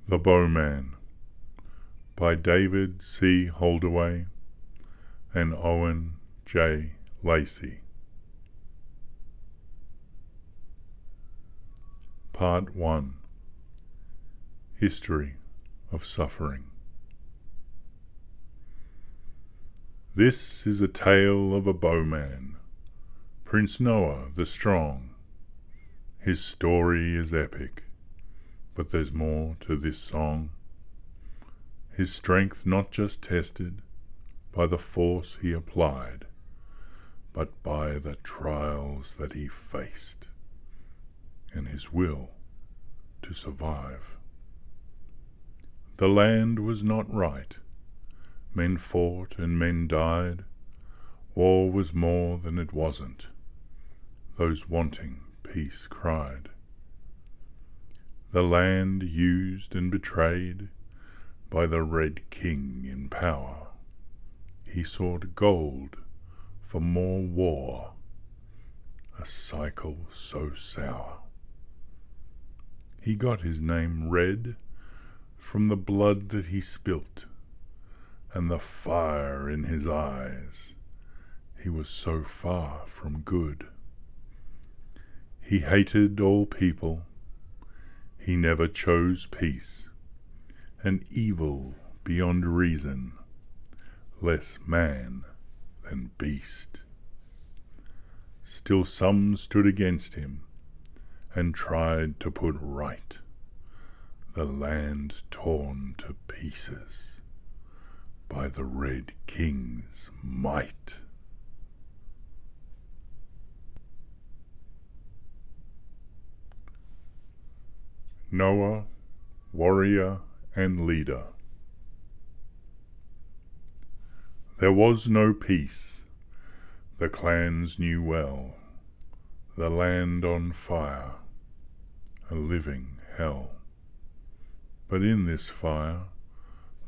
The Bowman by David C. Holdaway and Owen J. Lacey. Part 1. History of Suffering. This is a tale of a bowman, Prince Noah the Strong. His story is epic, but there's more to this song. His strength not just tested by the force he applied, but by the trials that he faced, and his will to survive. The land was not right. Men fought and men died. War was more than it wasn't. Those wanting peace cried. The land used and betrayed by the Red King in power. He sought gold for more war, a cycle so sour. He got his name red from the blood that he spilt, and the fire in his eyes. He was so far from good. He hated all people. He never chose peace, and evil beyond reason, less man than beast. Still some stood against him and tried to put right the land torn to pieces by the Red King's might. Noah, warrior and leader. There was no peace, the clans knew well, the land on fire, a living hell. But in this fire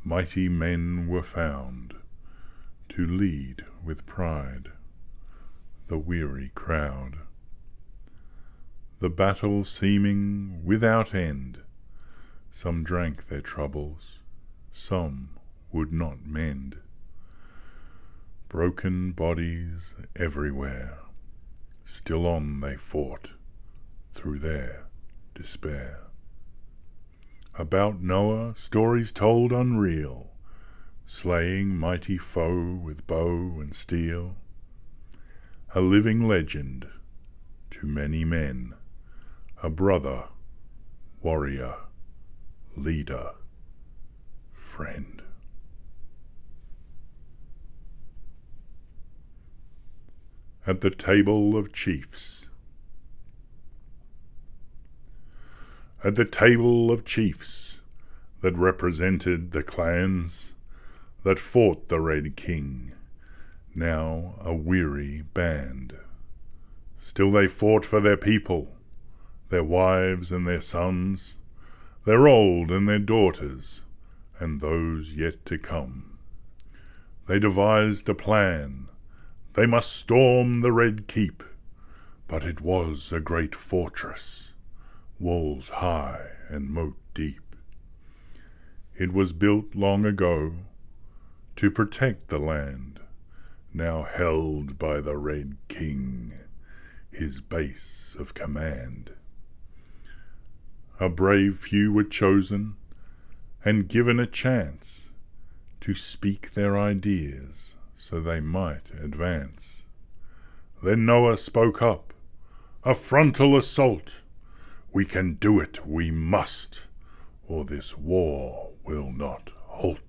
mighty men were found to lead with pride the weary crowd. The battle seeming without end, some drank their troubles, some would not mend. Broken bodies everywhere, still on they fought through their despair. About Noah stories told unreal, slaying mighty foe with bow and steel. A living legend to many men, a brother, warrior, leader, friend. At the table of chiefs. At the table of chiefs that represented the clans that fought the Red King, now a weary band. Still they fought for their people, their wives and their sons, their old and their daughters, and those yet to come. They devised a plan. They must storm the Red Keep, but it was a great fortress, walls high and moat deep. It was built long ago to protect the land, now held by the Red King, his base of command. A brave few were chosen and given a chance to speak their ideas so they might advance. Then Noah spoke up, a frontal assault. We can do it, we must, or this war will not halt.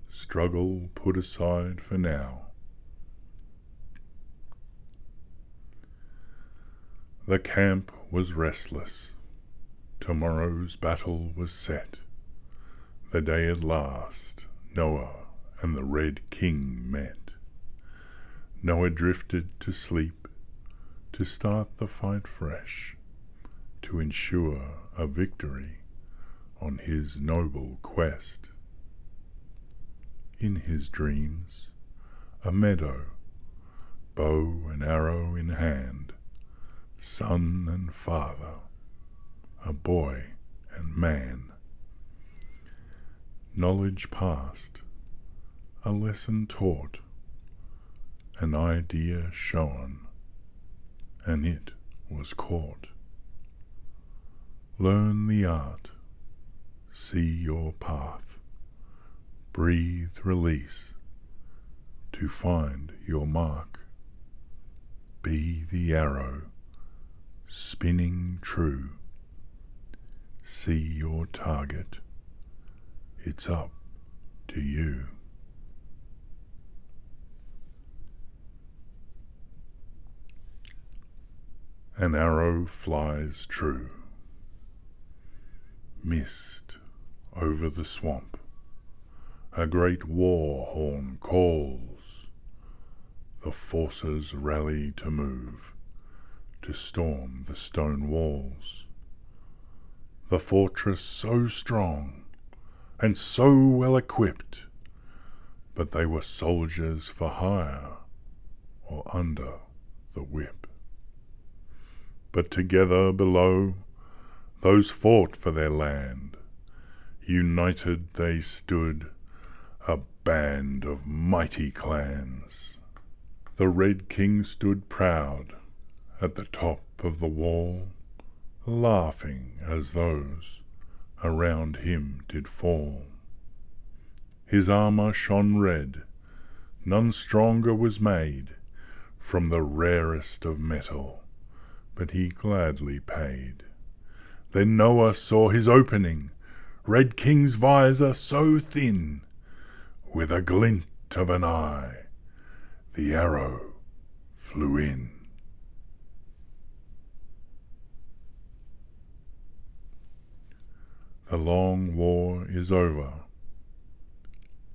Struggle put aside for now. The camp was restless. Tomorrow's battle was set. The day at last, Noah and the Red King met. Noah drifted to sleep, to start the fight fresh, to ensure a victory on his noble quest. In his dreams, a meadow, bow and arrow in hand, son and father, a boy and man. Knowledge passed, a lesson taught, an idea shown, and it was caught. Learn the art, see your path, breathe release to find your mark. Be the arrow, spinning true, see your target, it's up to you. An arrow flies true. Mist over the swamp, a great war horn calls. The forces rally to move, to storm the stone walls. The fortress so strong and so well equipped, but they were soldiers for hire or under the whip. But together below, those fought for their land. United they stood, a band of mighty clans. The Red King stood proud at the top of the wall, laughing as those around him did fall. His armour shone red, none stronger was made, from the rarest of metal, but he gladly paid. Then Noah saw his opening, Red King's visor so thin, with a glint of an eye, the arrow flew in. The long war is over,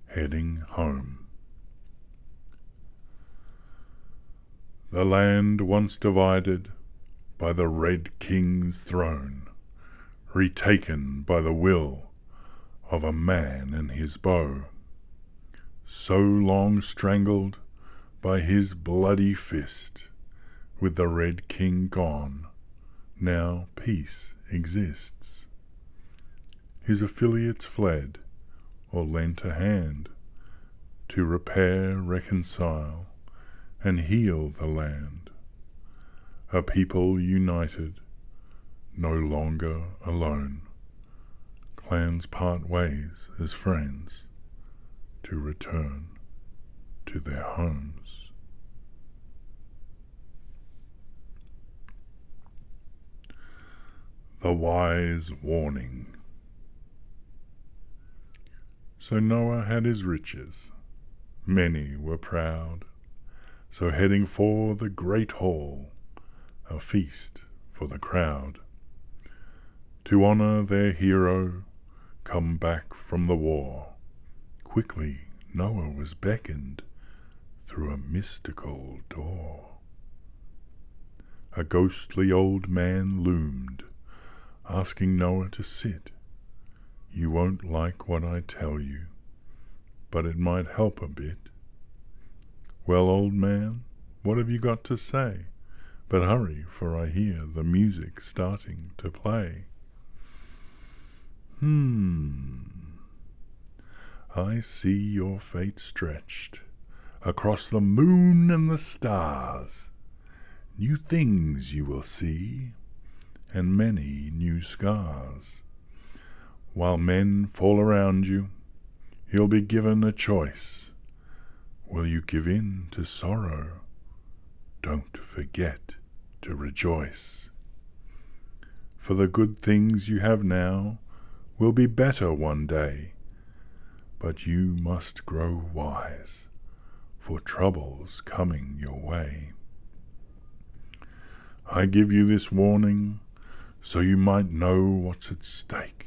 heading home. The land once divided by the Red King's throne, retaken by the will of a man and his bow, so long strangled by his bloody fist. With the Red King gone, now peace exists. His affiliates fled, or lent a hand, to repair, reconcile, and heal the land. A people united, no longer alone. Clans part ways as friends, to return to their homes. The wise warning. So Noah had his riches, many were proud, so heading for the great hall, a feast for the crowd, to honour their hero, come back from the war. Quickly Noah was beckoned through a mystical door. A ghostly old man loomed, asking Noah to sit. You won't like what I tell you, but it might help a bit. Well, old man, what have you got to say? But hurry, for I hear the music starting to play. I see your fate stretched across the moon and the stars. New things you will see, and many new scars. While men fall around you, you'll be given a choice. Will you give in to sorrow? Don't forget to rejoice. For the good things you have now will be better one day, but you must grow wise, for trouble's coming your way. I give you this warning, so you might know what's at stake.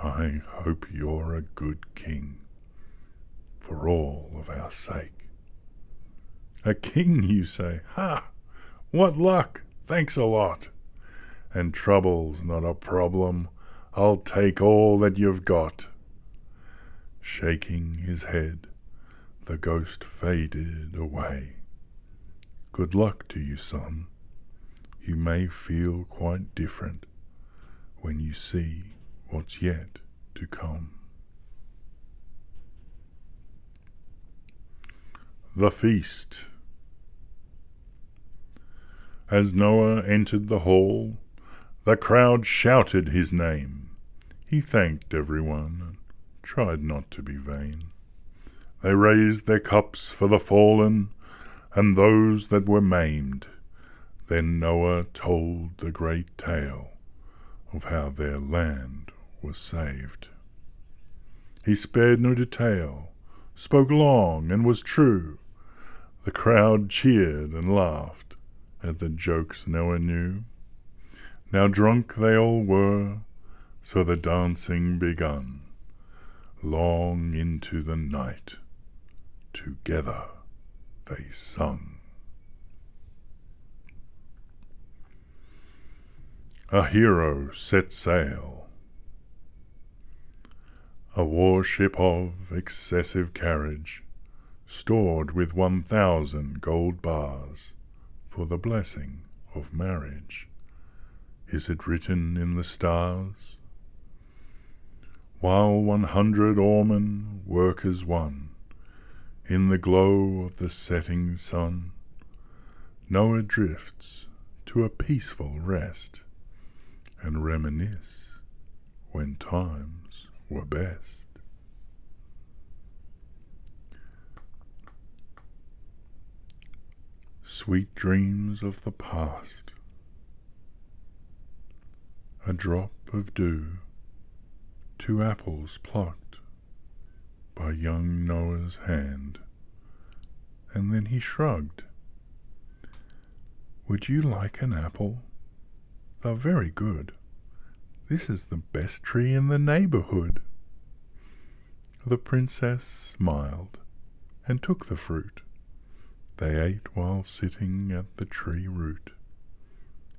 I hope you're a good king, for all of our sake. A king, you say? Ha! What luck! Thanks a lot. And trouble's not a problem. I'll take all that you've got. Shaking his head, the ghost faded away. Good luck to you, son. you may feel quite different when you see what's yet to come. The Feast. As Noah entered the hall, the crowd shouted his name. He thanked everyone and tried not to be vain. They raised their cups for the fallen and those that were maimed. Then Noah told the great tale of how their land was saved. He spared no detail, spoke long and was true. The crowd cheered and laughed at the jokes Noah knew. Now drunk they all were, so the dancing begun. Long into the night, together they sung. A hero set sail. A warship of excessive carriage, stored with 1,000 gold bars for the blessing of marriage. Is it written in the stars? While 100 oarmen work as one, in the glow of the setting sun, Noah drifts to a peaceful rest, and reminisce when times were best. Sweet dreams of the past. A drop of dew, 2 apples plucked by young Noah's hand, and then he shrugged. Would you like an apple? They're very good. This is the best tree in the neighborhood. The princess smiled and took the fruit. They ate while sitting at the tree root.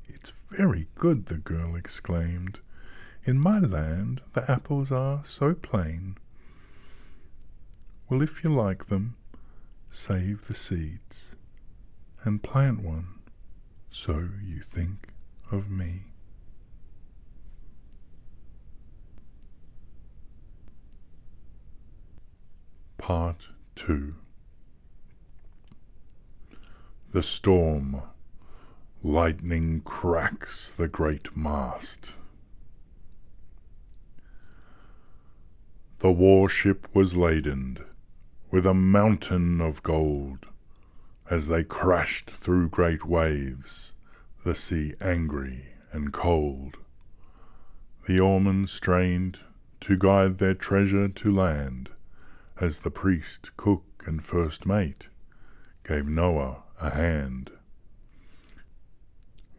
It's very good, the girl exclaimed. In my land the apples are so plain. Well, if you like them, save the seeds and plant one, so you think of me. Part 2. The storm. Lightning cracks the great mast. The warship was laden with a mountain of gold as they crashed through great waves, the sea angry and cold. The oarmen strained to guide their treasure to land, as the priest, cook, and first mate gave Noah a hand.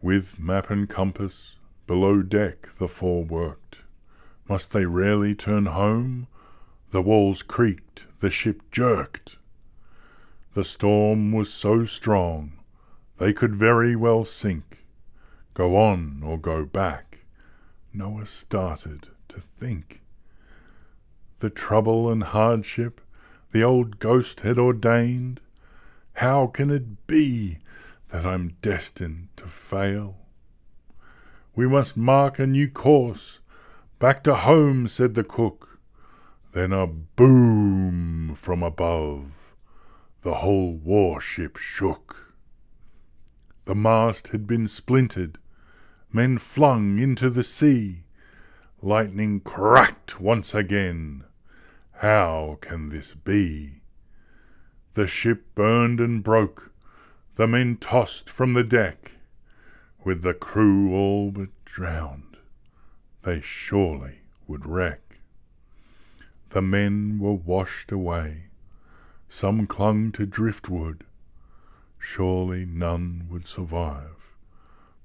With map and compass below deck the 4 worked. Must they rarely turn home? The walls creaked, the ship jerked. The storm was so strong they could very well sink. Go on or go back? Noah started to think. The trouble and hardship the old ghost had ordained. How can it be that I'm destined to fail? We must mark a new course. Back to home, said the cook. Then a boom from above. The whole warship shook. The mast had been splintered, men flung into the sea. Lightning cracked once again. How can this be? The ship burned and broke, the men tossed from the deck. With the crew all but drowned, they surely would wreck. The men were washed away, some clung to driftwood. Surely none would survive,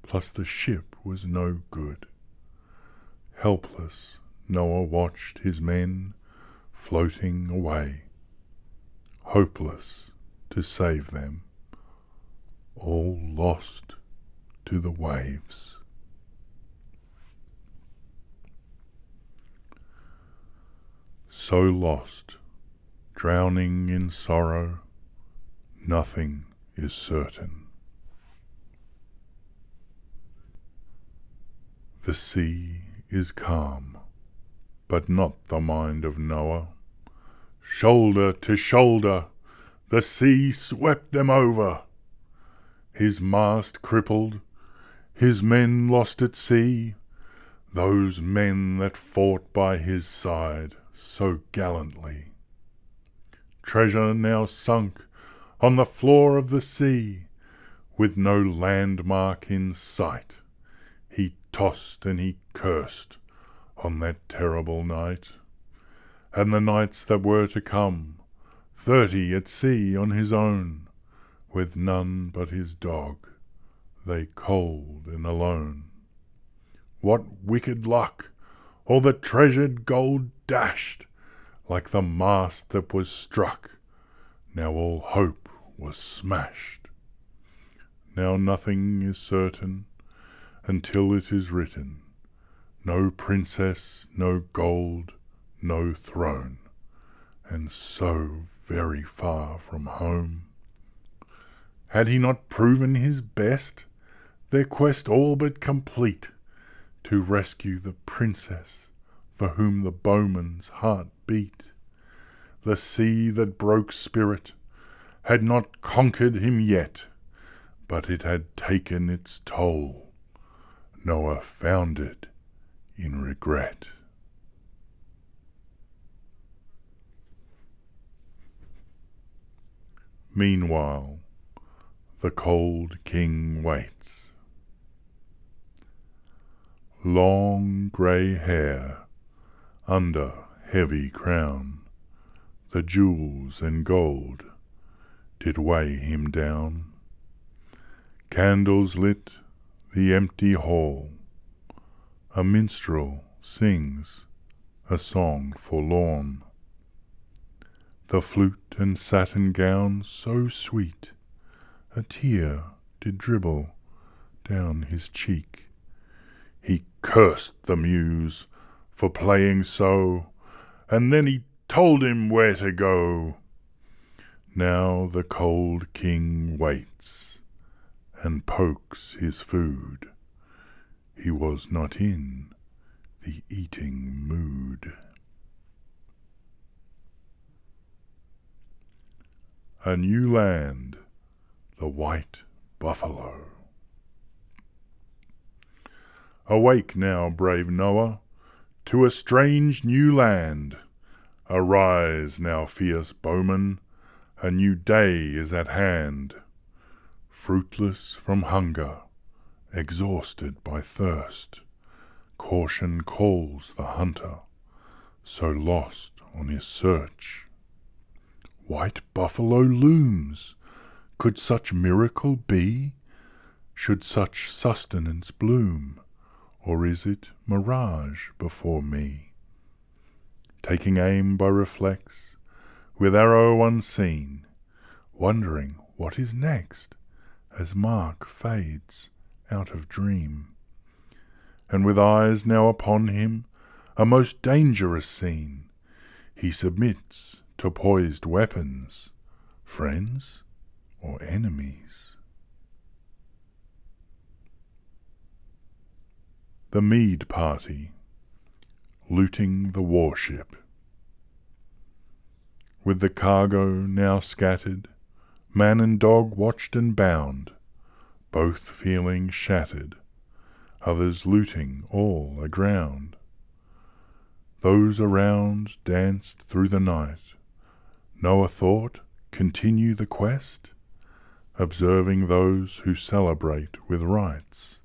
plus the ship was no good. Helpless, Noah watched his men floating away, hopeless to save them, all lost to the waves. So lost, drowning in sorrow, nothing is certain. The sea is calm, but not the mind of Noah. Shoulder to shoulder, the sea swept them over. His mast crippled, his men lost at sea, those men that fought by his side so gallantly. Treasure now sunk on the floor of the sea, with no landmark in sight. He tossed and he cursed on that terrible night, and the nights that were to come, 30 at sea on his own, with none but his dog, they cold and alone. What wicked luck! All the treasured gold dashed, like the mast that was struck. Now all hope was smashed. Now nothing is certain until it is written, no princess, no gold, no throne, and so very far from home. Had he not proven his best, their quest all but complete, to rescue the princess for whom the bowman's heart beat? The sea that broke spirit had not conquered him yet, but it had taken its toll. Noah found it in regret. Meanwhile, the cold king waits. Long grey hair under heavy crown, the jewels and gold did weigh him down. Candles lit the empty hall, a minstrel sings a song forlorn. The flute and satin gown so sweet, a tear did dribble down his cheek. He cursed the muse for playing so, and then he told him where to go. Now the cold king waits, and pokes his food. He was not in the eating mood. A new land, the white buffalo. Awake now, brave Noah, to a strange new land. Arise now, fierce bowman, a new day is at hand. Fruitless from hunger, exhausted by thirst, caution calls the hunter, so lost on his search. White buffalo looms. Could such miracle be? Should such sustenance bloom? Or is it mirage before me? Taking aim by reflex, with arrow unseen, wondering what is next, as mark fades out of dream. And with eyes now upon him, a most dangerous scene, he submits to poised weapons, friends or enemies. The Mead Party, looting the warship. With the cargo now scattered, man and dog watched and bound, both feeling shattered, others looting all aground. Those around danced through the night. Noah thought, continue the quest, observing those who celebrate with rites.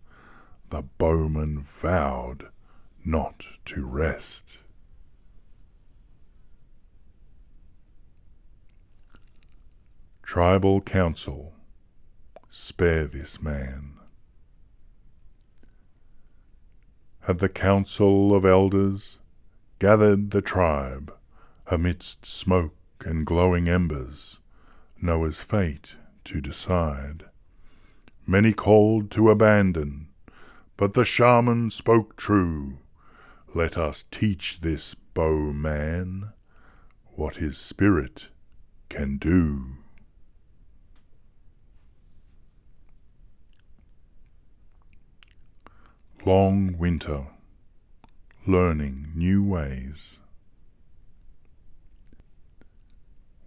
The bowman vowed not to rest. Tribal Council, spare this man. At the council of elders gathered the tribe, amidst smoke and glowing embers, Noah's fate to decide. Many called to abandon, but the shaman spoke true. Let us teach this bowman what his spirit can do. Long winter, learning new ways.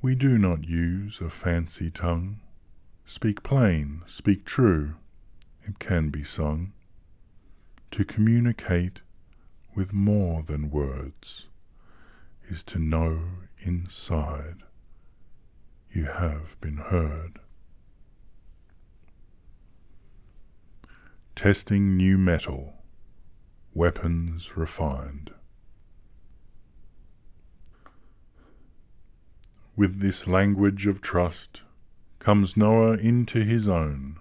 We do not use a fancy tongue. Speak plain, speak true, it can be sung. To communicate with more than words is to know inside you have been heard. Testing new metal, weapons refined. With this language of trust comes Noah into his own,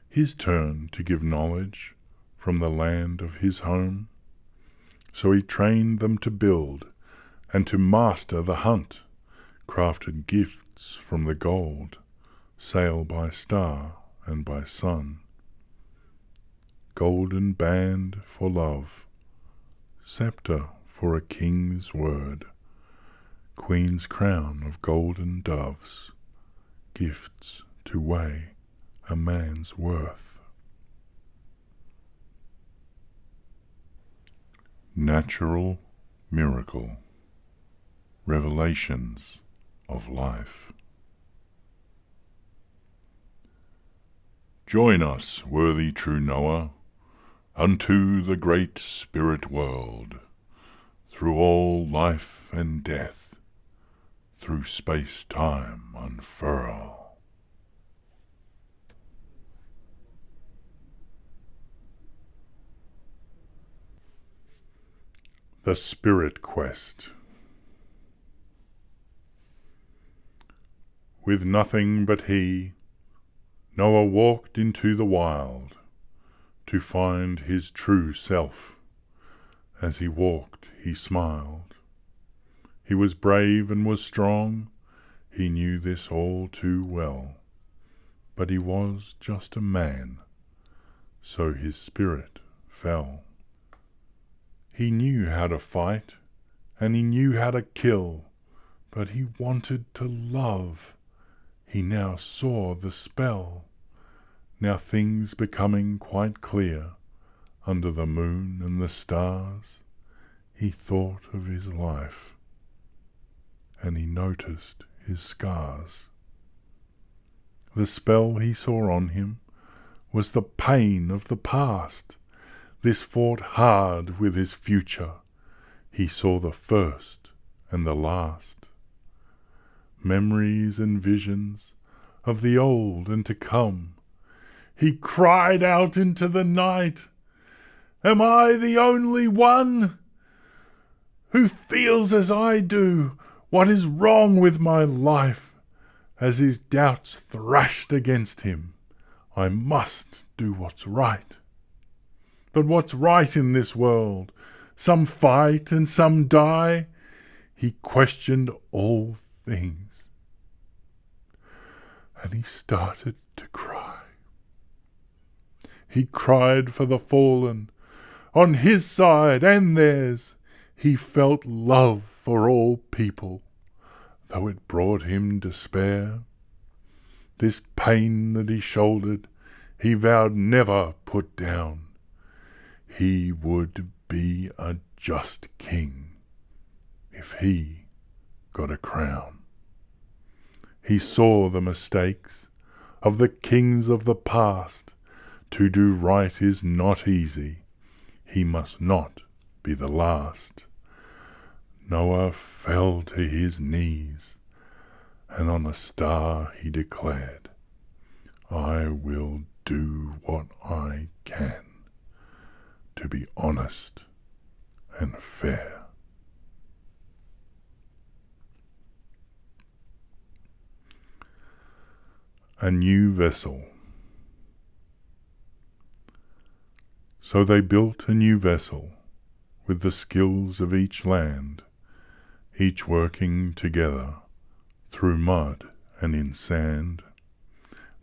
his turn to give knowledge from the land of his home. So he trained them to build and to master the hunt, crafted gifts from the gold, sail by star and by sun. Golden band for love, scepter for a king's word, queen's crown of golden doves, gifts to weigh a man's worth. Natural miracle, revelations of life. Join us, worthy true Noah, unto the great spirit world, through all life and death, through space-time unfurl. The Spirit Quest. With nothing but he, Noah walked into the wild, to find his true self. As he walked, he smiled. He was brave and was strong, he knew this all too well. But he was just a man, so his spirit fell. He knew how to fight, and he knew how to kill, but he wanted to love. He now saw the spell. Now things becoming quite clear, under the moon and the stars, he thought of his life, and he noticed his scars. The spell he saw on him was the pain of the past. This fought hard with his future. He saw the first and the last. Memories and visions of the old and to come. He cried out into the night, "Am I the only one who feels as I do? What is wrong with my life?" As his doubts thrashed against him, "I must do what's right." But what's right in this world? Some fight and some die. He questioned all things, and he started to cry. He cried for the fallen, on his side and theirs. He felt love for all people, though it brought him despair. This pain that he shouldered, he vowed never put down. He would be a just king if he got a crown. He saw the mistakes of the kings of the past. To do right is not easy. He must not be the last. Noah fell to his knees, and on a star he declared, "I will do what I can to be honest and fair." A new vessel. So they built a new vessel, with the skills of each land, each working together, through mud and in sand.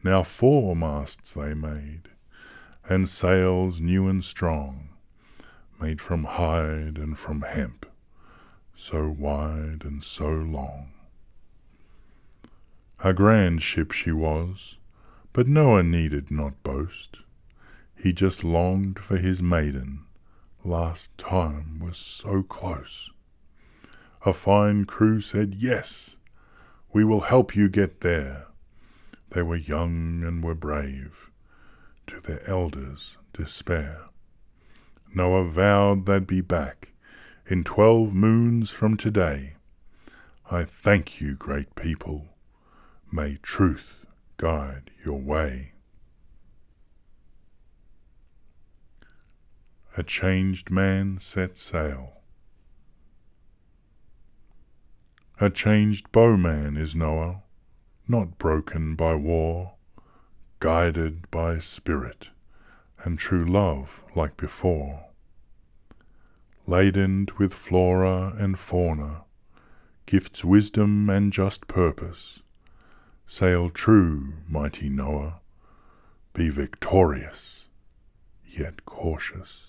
Now 4 masts they made, and sails new and strong, made from hide and from hemp, so wide and so long. A grand ship she was, but Noah needed not boast. He just longed for his maiden. Last time was so close. A fine crew said, "Yes, we will help you get there." They were young and were brave, to their elders' despair. Noah vowed they'd be back in 12 moons from today. I thank you, great people. May truth guide your way. A changed man set sail. A changed bowman is Noah, not broken by war, guided by spirit and true love like before. Laden with flora and fauna, gifts wisdom and just purpose. Sail true, mighty Noah, be victorious, yet cautious.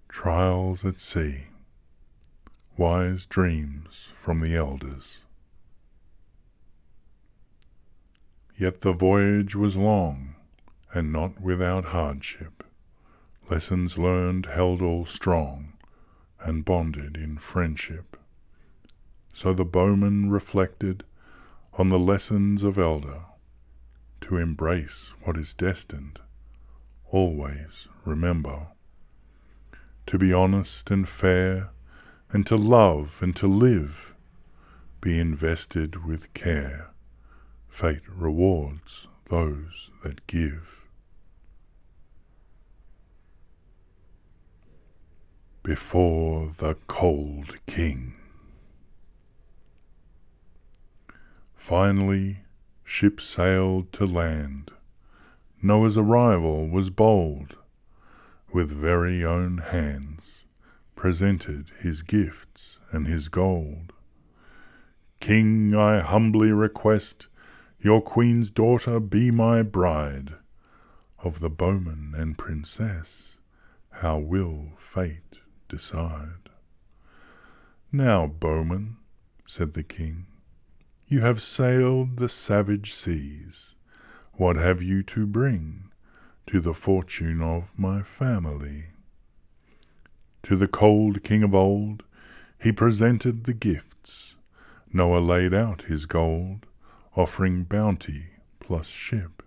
Trials at sea, wise dreams from the elders. Yet the voyage was long, and not without hardship. Lessons learned held all strong, and bonded in friendship. So the bowman reflected on the lessons of elder, to embrace what is destined, always remember. To be honest and fair, and to love and to live, be invested with care. Fate rewards those that give. Before the cold king. Finally, ship sailed to land. Noah's arrival was bold. With very own hands presented his gifts and his gold. King, I humbly request your queen's daughter be my bride. Of the bowman and princess, how will fate decide? Now, bowman, said the king, you have sailed the savage seas. What have you to bring to the fortune of my family? To the cold king of old he presented the gifts. Noah laid out his gold, offering bounty plus ship.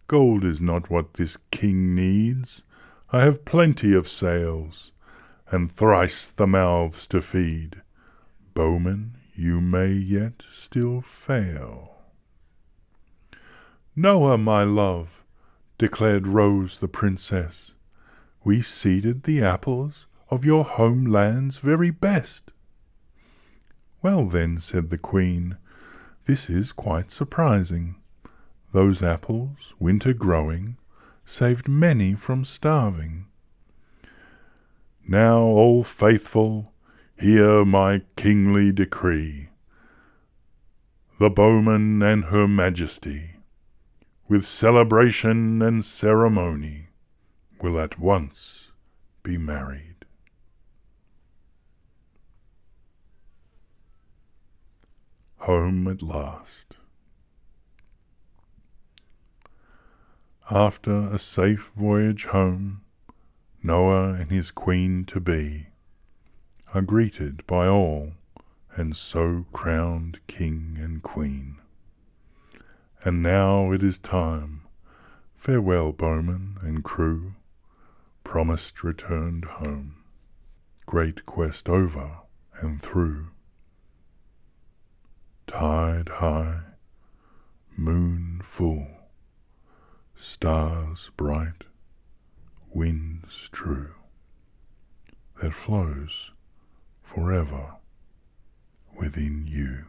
Gold is not what this king needs. I have plenty of sails, and thrice the mouths to feed. Bowman, you may yet still fail. Noah, my love, declared Rose the princess, we seeded the apples of your homeland's very best. Well then, said the queen, this is quite surprising. Those apples, winter growing, saved many from starving. Now, all faithful, hear my kingly decree. The bowman and her majesty, with celebration and ceremony, will at once be married. Home at last. After a safe voyage home, Noah and his queen-to-be are greeted by all, and so crowned king and queen. And now it is time, farewell bowman and crew, promised returned home, great quest over and through. Tide high, moon full, stars bright, winds true, that flows forever within you.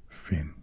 Fin.